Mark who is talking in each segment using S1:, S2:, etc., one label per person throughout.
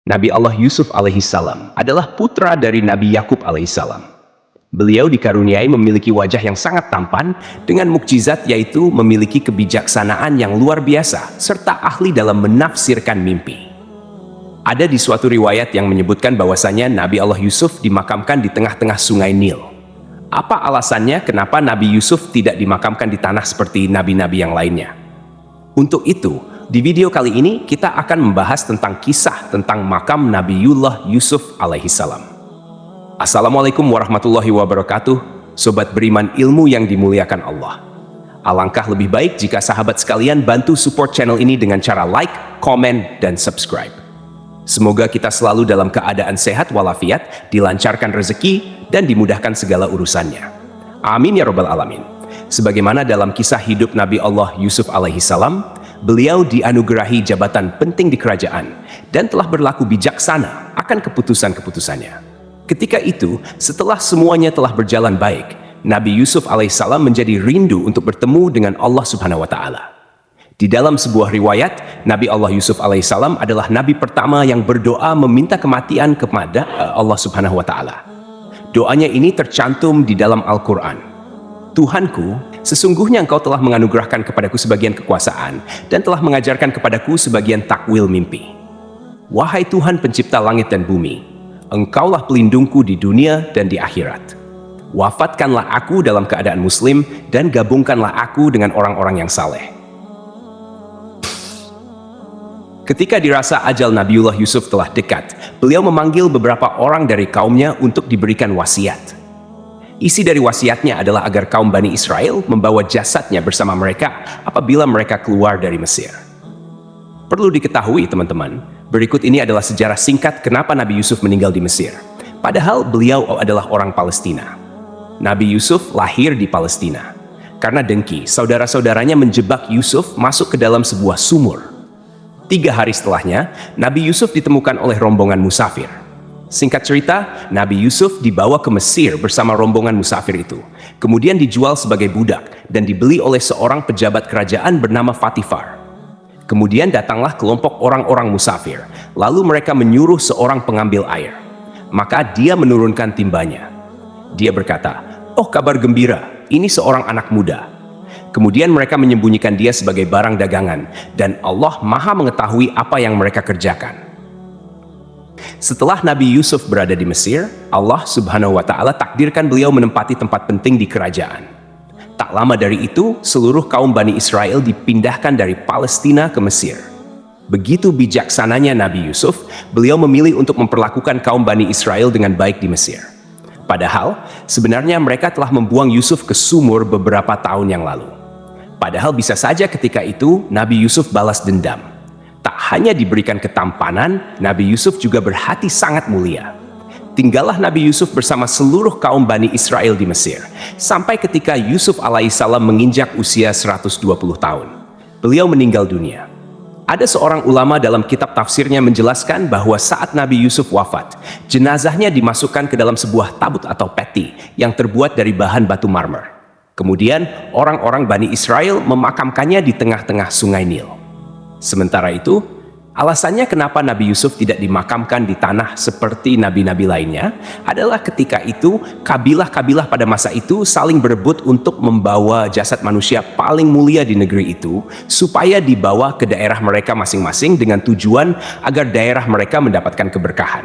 S1: Nabi Allah Yusuf alaihissalam adalah putra dari Nabi Yakub alaihissalam. Beliau dikaruniai memiliki wajah yang sangat tampan dengan mukjizat, yaitu memiliki kebijaksanaan yang luar biasa serta ahli dalam menafsirkan mimpi. Ada di suatu riwayat yang menyebutkan bahwasanya Nabi Allah Yusuf dimakamkan di tengah-tengah sungai Nil. Apa alasannya kenapa Nabi Yusuf tidak dimakamkan di tanah seperti nabi-nabi yang lainnya? Untuk itu, di video kali ini kita akan membahas tentang kisah tentang makam Nabiullah Yusuf alaihissalam. Assalamualaikum warahmatullahi wabarakatuh, sobat beriman ilmu yang dimuliakan Allah. Alangkah lebih baik jika sahabat sekalian bantu support channel ini dengan cara like, komen, dan subscribe. Semoga kita selalu dalam keadaan sehat walafiat, dilancarkan rezeki, dan dimudahkan segala urusannya. Amin ya robbal alamin. Sebagaimana dalam kisah hidup Nabi Allah Yusuf alaihissalam, beliau dianugerahi jabatan penting di kerajaan dan telah berlaku bijaksana akan keputusan-keputusannya. Ketika itu, setelah semuanya telah berjalan baik, Nabi Yusuf alaihissalam menjadi rindu untuk bertemu dengan Allah Subhanahu wa Ta'ala. Di dalam sebuah riwayat, Nabi Allah Yusuf alaihissalam adalah nabi pertama yang berdoa meminta kematian kepada Allah Subhanahu wa Ta'ala. Doanya ini tercantum di dalam Al-Quran. Tuhanku, sesungguhnya Engkau telah menganugerahkan kepadaku sebagian kekuasaan dan telah mengajarkan kepadaku sebagian takwil mimpi. Wahai Tuhan pencipta langit dan bumi, Engkaulah pelindungku di dunia dan di akhirat. Wafatkanlah aku dalam keadaan muslim dan gabungkanlah aku dengan orang-orang yang saleh. Ketika dirasa ajal Nabiullah Yusuf telah dekat, beliau memanggil beberapa orang dari kaumnya untuk diberikan wasiat. Isi dari wasiatnya adalah agar kaum Bani Israel membawa jasadnya bersama mereka apabila mereka keluar dari Mesir. Perlu diketahui teman-teman, berikut ini adalah sejarah singkat kenapa Nabi Yusuf meninggal di Mesir. Padahal beliau adalah orang Palestina. Nabi Yusuf lahir di Palestina. Karena dengki, saudara-saudaranya menjebak Yusuf masuk ke dalam sebuah sumur. 3 hari setelahnya, Nabi Yusuf ditemukan oleh rombongan musafir. Singkat cerita, Nabi Yusuf dibawa ke Mesir bersama rombongan musafir itu. Kemudian dijual sebagai budak dan dibeli oleh seorang pejabat kerajaan bernama Fatifar. Kemudian datanglah kelompok orang-orang musafir. Lalu mereka menyuruh seorang pengambil air. Maka dia menurunkan timbanya. Dia berkata, "Oh, kabar gembira, ini seorang anak muda." Kemudian mereka menyembunyikan dia sebagai barang dagangan, dan Allah Maha mengetahui apa yang mereka kerjakan. Setelah Nabi Yusuf berada di Mesir, Allah Subhanahu wa Ta'ala takdirkan beliau menempati tempat penting di kerajaan. Tak lama dari itu, seluruh kaum Bani Israel dipindahkan dari Palestina ke Mesir. Begitu bijaksananya Nabi Yusuf, beliau memilih untuk memperlakukan kaum Bani Israel dengan baik di Mesir. Padahal, sebenarnya mereka telah membuang Yusuf ke sumur beberapa tahun yang lalu. Padahal bisa saja ketika itu Nabi Yusuf balas dendam. Tak hanya diberikan ketampanan, Nabi Yusuf juga berhati sangat mulia. Tinggallah Nabi Yusuf bersama seluruh kaum Bani Israel di Mesir, sampai ketika Yusuf alaihissalam menginjak usia 120 tahun. Beliau meninggal dunia. Ada seorang ulama dalam kitab tafsirnya menjelaskan bahwa saat Nabi Yusuf wafat, jenazahnya dimasukkan ke dalam sebuah tabut atau peti yang terbuat dari bahan batu marmer. Kemudian orang-orang Bani Israel memakamkannya di tengah-tengah sungai Nil. Sementara itu, alasannya kenapa Nabi Yusuf tidak dimakamkan di tanah seperti nabi-nabi lainnya adalah ketika itu kabilah-kabilah pada masa itu saling berebut untuk membawa jasad manusia paling mulia di negeri itu supaya dibawa ke daerah mereka masing-masing dengan tujuan agar daerah mereka mendapatkan keberkahan.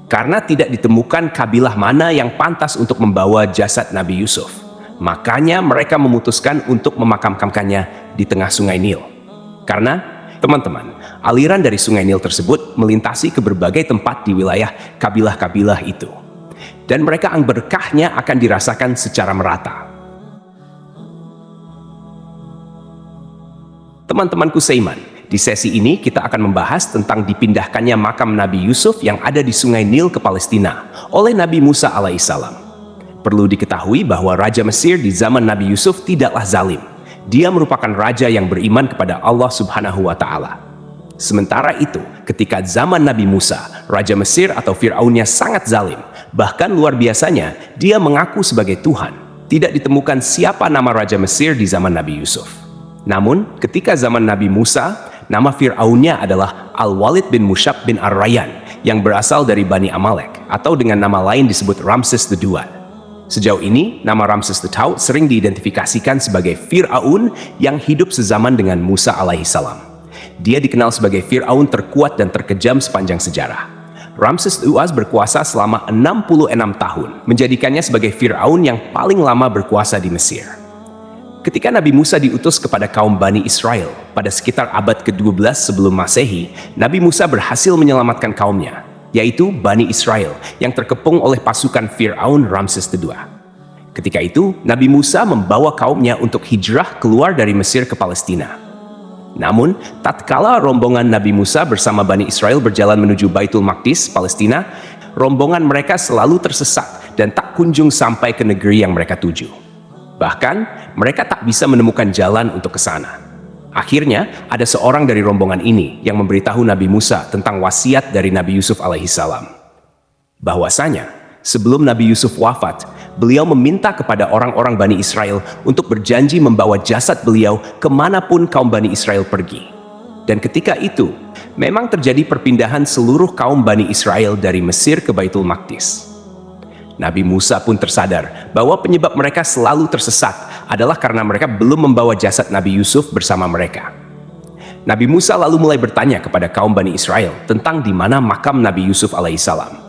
S1: Karena tidak ditemukan kabilah mana yang pantas untuk membawa jasad Nabi Yusuf, makanya mereka memutuskan untuk memakamkannya di tengah sungai Nil. Karena, teman-teman, aliran dari sungai Nil tersebut melintasi ke berbagai tempat di wilayah kabilah-kabilah itu. Dan mereka berkahnya akan dirasakan secara merata. Teman-temanku seiman, di sesi ini kita akan membahas tentang dipindahkannya makam Nabi Yusuf yang ada di sungai Nil ke Palestina oleh Nabi Musa alaihissalam. Perlu diketahui bahwa Raja Mesir di zaman Nabi Yusuf tidaklah zalim. Dia merupakan raja yang beriman kepada Allah Subhanahu wa Ta'ala. Sementara itu, ketika zaman Nabi Musa, Raja Mesir atau Fir'aunnya sangat zalim. Bahkan luar biasanya, dia mengaku sebagai Tuhan. Tidak ditemukan siapa nama Raja Mesir di zaman Nabi Yusuf. Namun, ketika zaman Nabi Musa, nama Fir'aunnya adalah Al-Walid bin Mushab bin Ar-Rayyan yang berasal dari Bani Amalek, atau dengan nama lain disebut Ramses II. Sejauh ini, nama Ramses II sering diidentifikasikan sebagai Fir'aun yang hidup sezaman dengan Musa alaihissalam. Dia dikenal sebagai Fir'aun terkuat dan terkejam sepanjang sejarah. Ramses II berkuasa selama 66 tahun, menjadikannya sebagai Fir'aun yang paling lama berkuasa di Mesir. Ketika Nabi Musa diutus kepada kaum Bani Israel pada sekitar abad ke-12 sebelum Masehi, Nabi Musa berhasil menyelamatkan kaumnya, yaitu Bani Israel yang terkepung oleh pasukan Fir'aun Ramses II. Ketika itu, Nabi Musa membawa kaumnya untuk hijrah keluar dari Mesir ke Palestina. Namun, tatkala rombongan Nabi Musa bersama Bani Israel berjalan menuju Baitul Maqdis, Palestina, rombongan mereka selalu tersesat dan tak kunjung sampai ke negeri yang mereka tuju. Bahkan, mereka tak bisa menemukan jalan untuk ke sana. Akhirnya, ada seorang dari rombongan ini yang memberitahu Nabi Musa tentang wasiat dari Nabi Yusuf alaihissalam. Bahwasanya, sebelum Nabi Yusuf wafat, beliau meminta kepada orang-orang Bani Israel untuk berjanji membawa jasad beliau kemanapun kaum Bani Israel pergi. Dan ketika itu, memang terjadi perpindahan seluruh kaum Bani Israel dari Mesir ke Baitul Maqdis. Nabi Musa pun tersadar bahwa penyebab mereka selalu tersesat adalah karena mereka belum membawa jasad Nabi Yusuf bersama mereka. Nabi Musa lalu mulai bertanya kepada kaum Bani Israel tentang di mana makam Nabi Yusuf alaihissalam.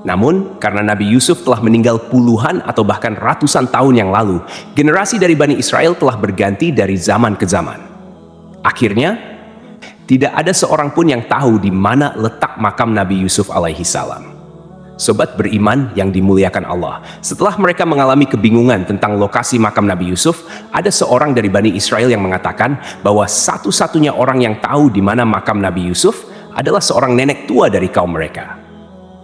S1: Namun, karena Nabi Yusuf telah meninggal puluhan atau bahkan ratusan tahun yang lalu, generasi dari Bani Israel telah berganti dari zaman ke zaman. Akhirnya, tidak ada seorang pun yang tahu di mana letak makam Nabi Yusuf alaihissalam. Sobat beriman yang dimuliakan Allah, setelah mereka mengalami kebingungan tentang lokasi makam Nabi Yusuf, ada seorang dari Bani Israel yang mengatakan bahwa satu-satunya orang yang tahu di mana makam Nabi Yusuf adalah seorang nenek tua dari kaum mereka.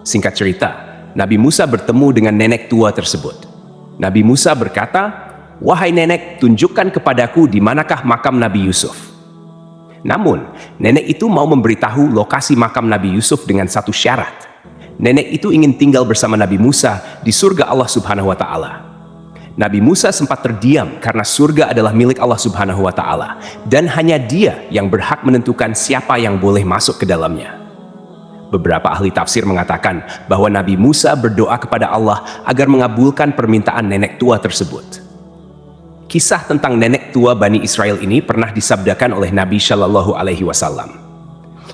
S1: Singkat cerita, Nabi Musa bertemu dengan nenek tua tersebut. Nabi Musa berkata, "Wahai nenek, tunjukkan kepadaku di manakah makam Nabi Yusuf." Namun, nenek itu mau memberitahu lokasi makam Nabi Yusuf dengan satu syarat. Nenek itu ingin tinggal bersama Nabi Musa di surga Allah Subhanahu wa Ta'ala. Nabi Musa sempat terdiam karena surga adalah milik Allah Subhanahu wa Ta'ala, dan hanya Dia yang berhak menentukan siapa yang boleh masuk ke dalamnya. Beberapa ahli tafsir mengatakan bahwa Nabi Musa berdoa kepada Allah agar mengabulkan permintaan nenek tua tersebut. Kisah tentang nenek tua Bani Israel ini pernah disabdakan oleh Nabi Shallallahu Alaihi Wasallam.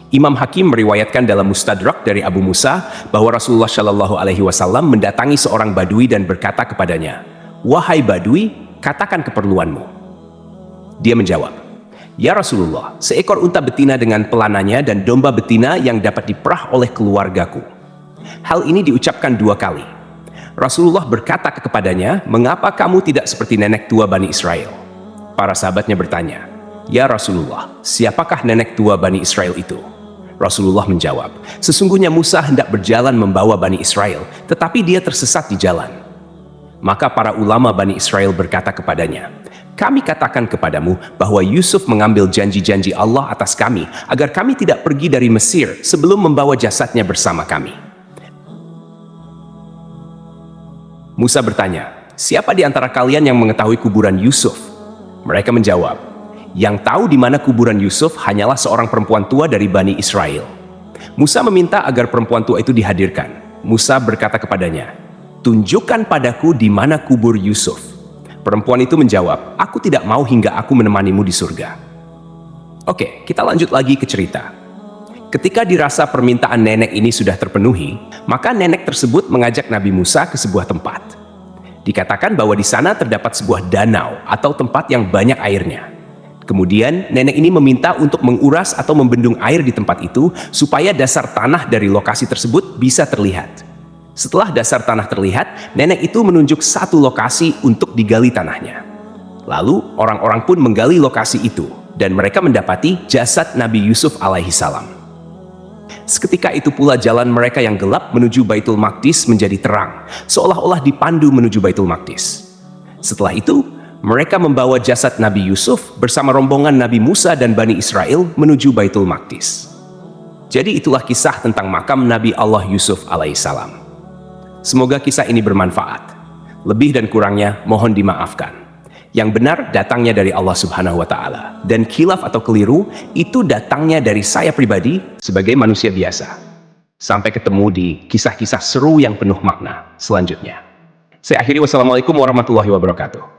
S1: Imam Hakim meriwayatkan dalam Mustadrak dari Abu Musa bahwa Rasulullah Shallallahu Alaihi Wasallam mendatangi seorang Badui dan berkata kepadanya, "Wahai Badui, katakan keperluanmu." Dia menjawab, "Ya Rasulullah, seekor unta betina dengan pelananya dan domba betina yang dapat diperah oleh keluargaku." Hal ini diucapkan 2 kali. Rasulullah berkata kepadanya, "Mengapa kamu tidak seperti nenek tua Bani Israel?" Para sahabatnya bertanya, "Ya Rasulullah, siapakah nenek tua Bani Israel itu?" Rasulullah menjawab, "Sesungguhnya Musa hendak berjalan membawa Bani Israel, tetapi dia tersesat di jalan." Maka para ulama Bani Israel berkata kepadanya, "Kami katakan kepadamu bahwa Yusuf mengambil janji-janji Allah atas kami agar kami tidak pergi dari Mesir sebelum membawa jasadnya bersama kami." Musa bertanya, "Siapa di antara kalian yang mengetahui kuburan Yusuf?" Mereka menjawab, "Yang tahu di mana kuburan Yusuf hanyalah seorang perempuan tua dari Bani Israel." Musa meminta agar perempuan tua itu dihadirkan. Musa berkata kepadanya, "Tunjukkan padaku di mana kubur Yusuf." Perempuan itu menjawab, "Aku tidak mau hingga aku menemanimu di surga." Oke, kita lanjut lagi ke cerita. Ketika dirasa permintaan nenek ini sudah terpenuhi, maka nenek tersebut mengajak Nabi Musa ke sebuah tempat. Dikatakan bahwa di sana terdapat sebuah danau atau tempat yang banyak airnya. Kemudian nenek ini meminta untuk menguras atau membendung air di tempat itu supaya dasar tanah dari lokasi tersebut bisa terlihat. Setelah dasar tanah terlihat, nenek itu menunjuk satu lokasi untuk digali tanahnya. Lalu orang-orang pun menggali lokasi itu dan mereka mendapati jasad Nabi Yusuf alaihissalam. Seketika itu pula jalan mereka yang gelap menuju Baitul Maqdis menjadi terang, seolah-olah dipandu menuju Baitul Maqdis. Setelah itu, mereka membawa jasad Nabi Yusuf bersama rombongan Nabi Musa dan Bani Israel menuju Baitul Maqdis. Jadi itulah kisah tentang makam Nabi Allah Yusuf alaihissalam. Semoga kisah ini bermanfaat. Lebih dan kurangnya mohon dimaafkan. Yang benar datangnya dari Allah Subhanahu wa Ta'ala, dan khilaf atau keliru itu datangnya dari saya pribadi sebagai manusia biasa. Sampai ketemu di kisah-kisah seru yang penuh makna selanjutnya. Saya akhiri, wassalamualaikum warahmatullahi wabarakatuh.